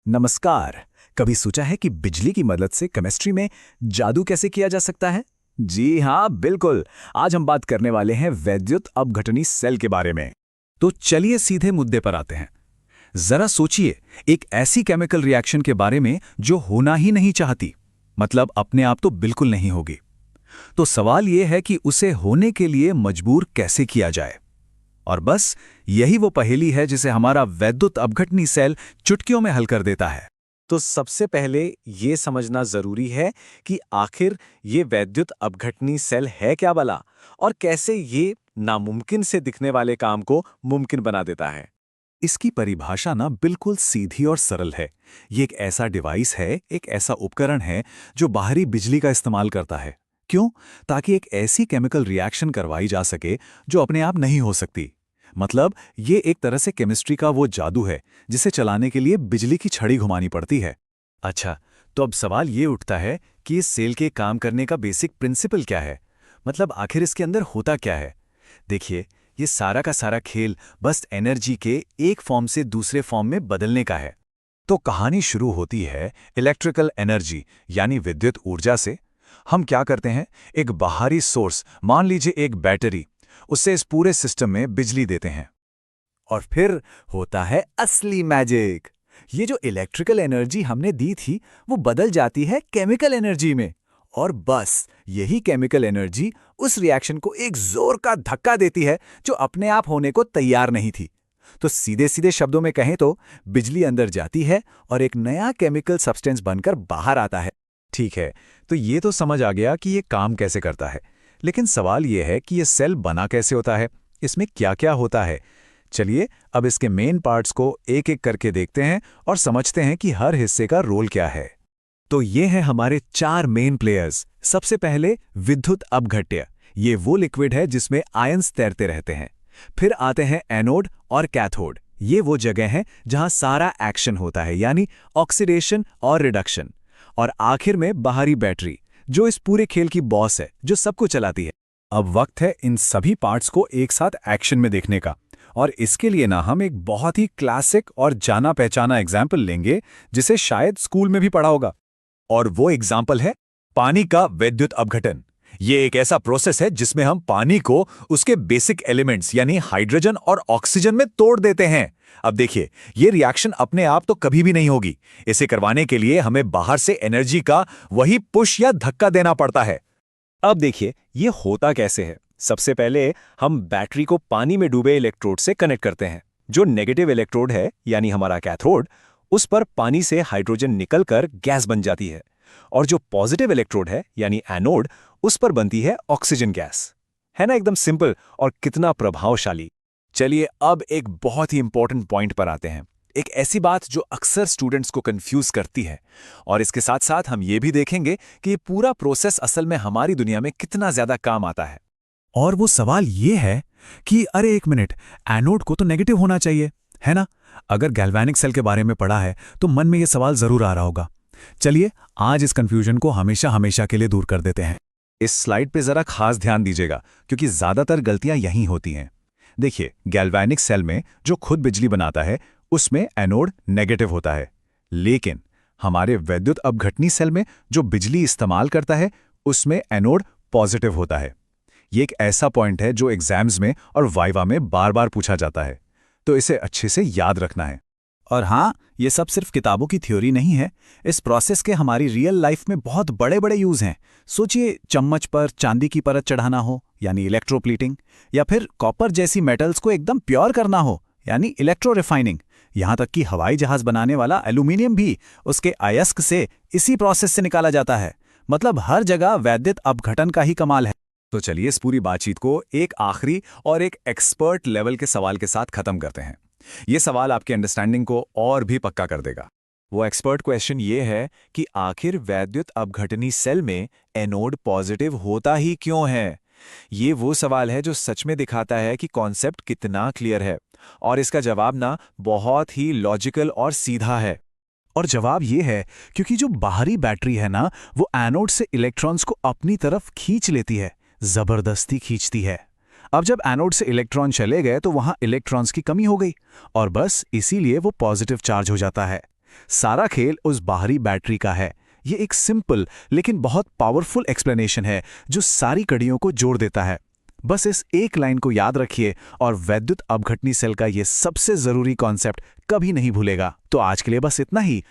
नमस्कार। कभी सोचा है कि बिजली की मदद से केमिस्ट्री में जादू कैसे किया जा सकता है? जी हाँ, बिल्कुल। आज हम बात करने वाले हैं वैद्युत अपघटनी सेल के बारे में। तो चलिए सीधे मुद्दे पर आते हैं। जरा सोचिए, एक ऐसी केमिकल रिएक्शन के बारे में जो होना ही नहीं चाहती, मतलब अपने आप तो बिल्कुल नहीं होगी। तो सवाल यह है कि उसे होने के लिए मजबूर कैसे किया जाए। और बस यही वो पहेली है जिसे हमारा वैद्युत अपघटनी सेल चुटकियों में हल कर देता है। तो सबसे पहले ये समझना जरूरी है कि आखिर ये वैद्युत अपघटनी सेल है क्या भला, और कैसे ये नामुमकिन से दिखने वाले काम को मुमकिन बना देता है। इसकी परिभाषा ना बिल्कुल सीधी और सरल है। ये एक ऐसा डिवाइस है, एक ऐसा उपकरण है जो बाहरी बिजली का इस्तेमाल करता है। क्यों? ताकि एक ऐसी केमिकल रिएक्शन करवाई जा सके जो अपने आप नहीं हो सकती। मतलब ये एक तरह से केमिस्ट्री का वो जादू है जिसे चलाने के लिए बिजली की छड़ी घुमानी पड़ती है। अच्छा, तो अब सवाल ये उठता है कि इस सेल के काम करने का बेसिक प्रिंसिपल क्या है? मतलब आखिर इसके अंदर होता क्या है? देखिए, ये सारा का सारा खेल बस एनर्जी के एक फॉर्म से दूसरे फॉर्म में बदलने का है। तो कहानी शुरू होती है इलेक्ट्रिकल एनर्जी यानी विद्युत ऊर्जा से। हम क्या करते हैं, एक बाहरी सोर्स, मान लीजिए एक बैटरी, उससे इस पूरे सिस्टम में बिजली देते हैं। और फिर होता है असली मैजिक। ये जो इलेक्ट्रिकल एनर्जी हमने दी थी वो बदल जाती है केमिकल एनर्जी में। और बस यही केमिकल एनर्जी उस रिएक्शन को एक जोर का धक्का देती है जो अपने आप होने को तैयार नहीं थी। तो सीधे सीधे शब्दों में कहें तो बिजली अंदर जाती है और एक नया केमिकल सब्सटेंस बनकर बाहर आता है। ठीक है, तो ये तो समझ आ गया कि ये काम कैसे करता है। लेकिन सवाल ये है कि ये सेल बना कैसे होता है, इसमें क्या क्या होता है। चलिए अब इसके मेन पार्ट्स को एक एक करके देखते हैं और समझते हैं कि हर हिस्से का रोल क्या है। तो ये हैं हमारे 4 मेन प्लेयर्स। सबसे पहले विद्युत अपघट्य। ये वो लिक्विड है जिसमें आयंस तैरते रहते हैं। फिर आते हैं एनोड और कैथोड। ये वो जगह है जहां सारा एक्शन होता है, यानी ऑक्सीडेशन और रिडक्शन। और आखिर में बाहरी बैटरी, जो इस पूरे खेल की बॉस है, जो सबको चलाती है। अब वक्त है इन सभी पार्ट्स को एक साथ एक्शन में देखने का। और इसके लिए ना हम एक बहुत ही क्लासिक और जाना पहचाना एग्जाम्पल लेंगे जिसे शायद स्कूल में भी पढ़ा होगा। और वो एग्जाम्पल है पानी का विद्युत अपघटन। ये एक ऐसा प्रोसेस है जिसमें हम पानी को उसके बेसिक एलिमेंट्स यानी हाइड्रोजन और ऑक्सीजन में तोड़ देते हैं। अब देखिए, ये रिएक्शन अपने आप तो कभी भी नहीं होगी। इसे करवाने के लिए हमें बाहर से एनर्जी का वही पुश या धक्का देना पड़ता है। अब देखिए ये होता कैसे है। सबसे पहले हम बैटरी को पानी में डूबे इलेक्ट्रोड से कनेक्ट करते हैं। जो नेगेटिव इलेक्ट्रोड है यानी हमारा कैथोड, उस पर पानी से हाइड्रोजन निकलकर गैस बन जाती है। और जो पॉजिटिव इलेक्ट्रोड है यानी एनोड, उस पर बनती है ऑक्सीजन गैस। है ना, एकदम सिंपल और कितना प्रभावशाली। चलिए अब एक बहुत ही इंपॉर्टेंट पॉइंट पर आते हैं, एक ऐसी बात जो अक्सर स्टूडेंट्स को कंफ्यूज करती है। और इसके साथ साथ हम ये भी देखेंगे कि ये पूरा प्रोसेस असल में हमारी दुनिया में कितना ज्यादा काम आता है। और वो सवाल ये है कि अरे एक मिनट, एनोड को तो नेगेटिव होना चाहिए, है ना? अगर गैल्वेनिक सेल के बारे में पढ़ा है तो मन में ये सवाल जरूर आ रहा होगा। चलिए आज इस कंफ्यूजन को हमेशा हमेशा के लिए दूर कर देते हैं। इस स्लाइड पे जरा खास ध्यान दीजिएगा क्योंकि ज्यादातर गलतियां यहीं होती हैं। देखिए, गैल्वेनिक सेल में जो खुद बिजली बनाता है उसमें एनोड नेगेटिव होता है, लेकिन हमारे वैद्युत अपघटनी सेल में जो बिजली इस्तेमाल करता है उसमें एनोड पॉजिटिव होता है। ये एक ऐसा पॉइंट है जो एग्जाम्स में और वाइवा में बार बार पूछा जाता है, तो इसे अच्छे से याद रखना है। और हाँ, ये सब सिर्फ किताबों की थ्योरी नहीं है। इस प्रोसेस के हमारी रियल लाइफ में बहुत बड़े बड़े यूज हैं। सोचिए, चम्मच पर चांदी की परत चढ़ाना हो यानी इलेक्ट्रोप्लीटिंग, या फिर कॉपर जैसी मेटल्स को एकदम प्योर करना हो यानी इलेक्ट्रो रिफाइनिंग। यहाँ तक कि हवाई जहाज बनाने वाला एल्यूमिनियम भी उसके अयस्क से इसी प्रोसेस से निकाला जाता है। मतलब हर जगह वैद्युत अपघटन का ही कमाल है। तो चलिए इस पूरी बातचीत को एक आखिरी और एक एक्सपर्ट लेवल के सवाल के साथ खत्म करते हैं। ये सवाल आपके अंडरस्टैंडिंग को और भी पक्का कर देगा। वो एक्सपर्ट क्वेश्चन ये है कि आखिर वैद्युत अपघटनी सेल में एनोड पॉजिटिव होता ही क्यों है? ये वो सवाल है जो सच में दिखाता है कि कॉन्सेप्ट कितना क्लियर है। और इसका जवाब ना बहुत ही लॉजिकल और सीधा है। और जवाब ये है क्योंकि जो बाहरी बैटरी है ना, वो एनोड से इलेक्ट्रॉन्स को अपनी तरफ खींच लेती है, जबरदस्ती खींचती है। अब जब एनोड से इलेक्ट्रॉन चले गए तो वहां इलेक्ट्रॉन्स की कमी हो गई और बस इसीलिए वो पॉजिटिव चार्ज हो जाता है। सारा खेल उस बाहरी बैटरी का है। ये एक सिंपल लेकिन बहुत पावरफुल एक्सप्लेनेशन है जो सारी कड़ियों को जोड़ देता है। बस इस एक लाइन को याद रखिए और वैद्युत अपघटनी सेल का ये सबसे जरूरी कॉन्सेप्ट कभी नहीं भूलेगा। तो आज के लिए बस इतना ही।